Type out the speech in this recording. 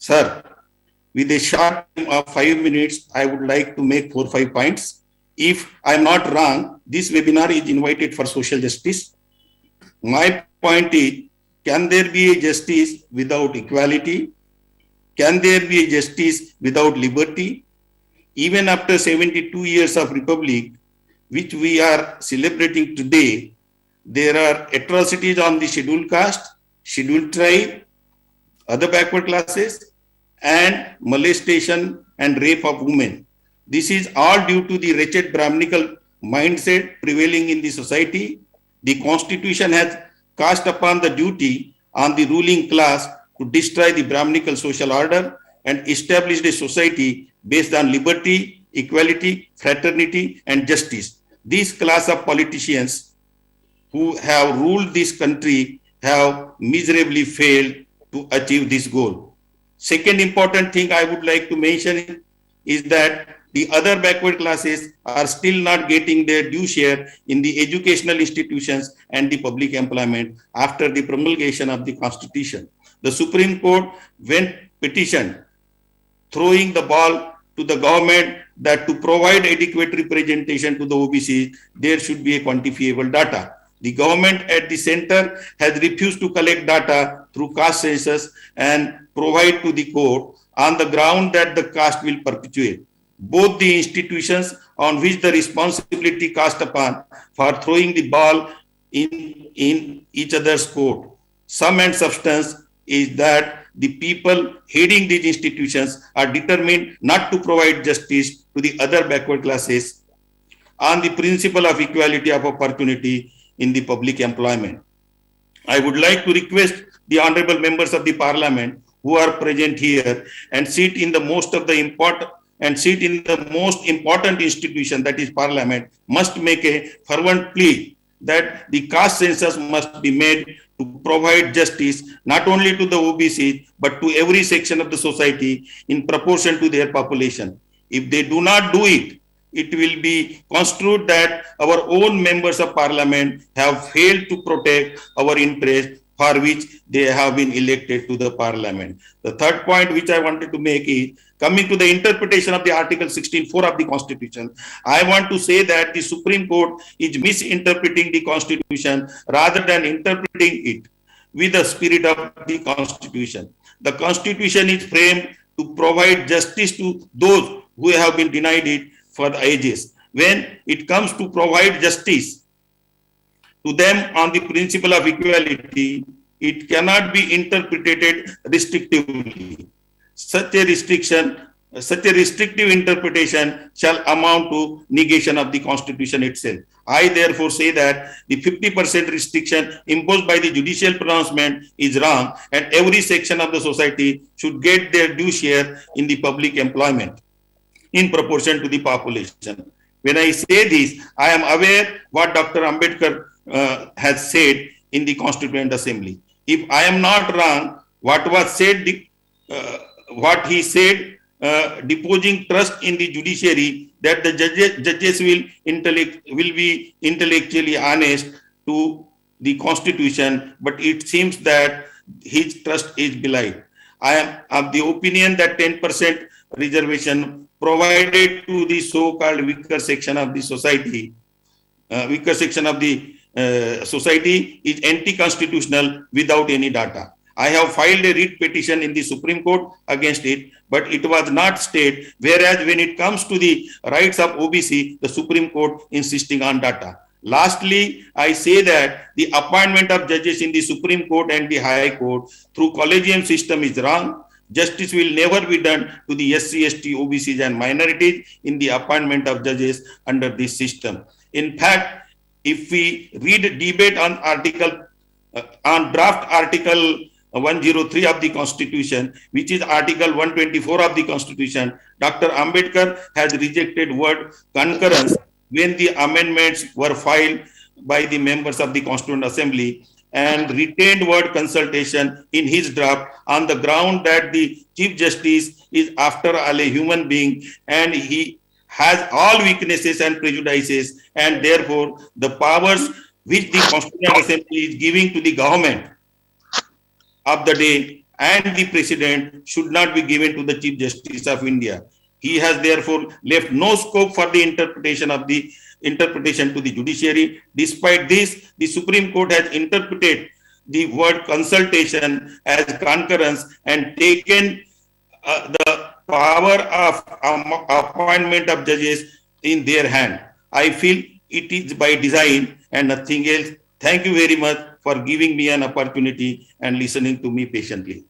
Sir, with a short time of 5 minutes, I would like to make 4 or 5 points. If I am not wrong, this webinar is invited for social justice. My point is, can there be a justice without equality? Can there be a justice without liberty? Even after 72 years of republic, which we are celebrating today, there are atrocities on the scheduled caste, scheduled tribe, other backward classes, and molestation and rape of women. This is all due to the wretched Brahminical mindset prevailing in the society. The constitution has cast upon the duty on the ruling class to destroy the Brahminical social order and establish a society based on liberty, equality, fraternity, and justice. This class of politicians who have ruled this country have miserably failed to achieve this goal. Second important thing I would like to mention is that the other backward classes are still not getting their due share in the educational institutions and the public employment after the promulgation of the Constitution. The Supreme Court went petitioned, throwing the ball to the government that to provide adequate representation to the OBCs, there should be a quantifiable data. The government at the center has refused to collect data through caste census and provide to the court on the ground that the caste will perpetuate. Both the institutions on which the responsibility cast upon for throwing the ball in each other's court. Sum and substance is that the people heading these institutions are determined not to provide justice to the other backward classes on the principle of equality of opportunity in the public employment. I would like to request the honorable members of the parliament who are present here and sit in the most important institution, that is parliament, must make a fervent plea that the caste census must be made to provide justice not only to the OBC but to every section of the society in proportion to their population. If they do not do it, it will be construed that our own members of parliament have failed to protect our interests for which they have been elected to the parliament. The third point which I wanted to make is coming to the interpretation of the Article 16(4) of the Constitution. I want to say that the Supreme Court is misinterpreting the Constitution rather than interpreting it with the spirit of the Constitution. The Constitution is framed to provide justice to those who have been denied it for the ages. When it comes to provide justice to them on the principle of equality, it cannot be interpreted restrictively. Such a restrictive interpretation shall amount to negation of the Constitution itself. I therefore say that the 50% restriction imposed by the judicial pronouncement is wrong, and every section of the society should get their due share in the public employment in proportion to the population. When I say this, I am aware what Dr. Ambedkar has said in the Constituent Assembly. If I am not wrong, what he said, deposing trust in the judiciary, that the judges will be intellectually honest to the Constitution, but it seems that his trust is belied. I am of the opinion that 10% reservation provided to the so-called weaker section of the society, society is anti-constitutional without any data. I have filed a writ petition in the Supreme Court against it, but it was not stayed, whereas when it comes to the rights of OBC, the Supreme Court insisting on data. Lastly, I say that the appointment of judges in the Supreme Court and the High Court through collegium system is wrong. Justice will never be done to the SC, ST, OBCs and minorities in the appointment of judges under this system. In fact, if we read debate on draft article 103 of the Constitution, which is Article 124 of the Constitution, Dr. Ambedkar has rejected word concurrence when the amendments were filed by the members of the Constituent Assembly, and retained word consultation in his draft on the ground that the Chief Justice is after all a human being and he has all weaknesses and prejudices, and therefore the powers which the Constituent Assembly is giving to the government of the day and the President should not be given to the Chief Justice of India. He has therefore left no scope for the interpretation to the judiciary. Despite this, the Supreme Court has interpreted the word consultation as concurrence and taken the power of appointment of judges in their hand. I feel it is by design and nothing else. Thank you very much for giving me an opportunity and listening to me patiently.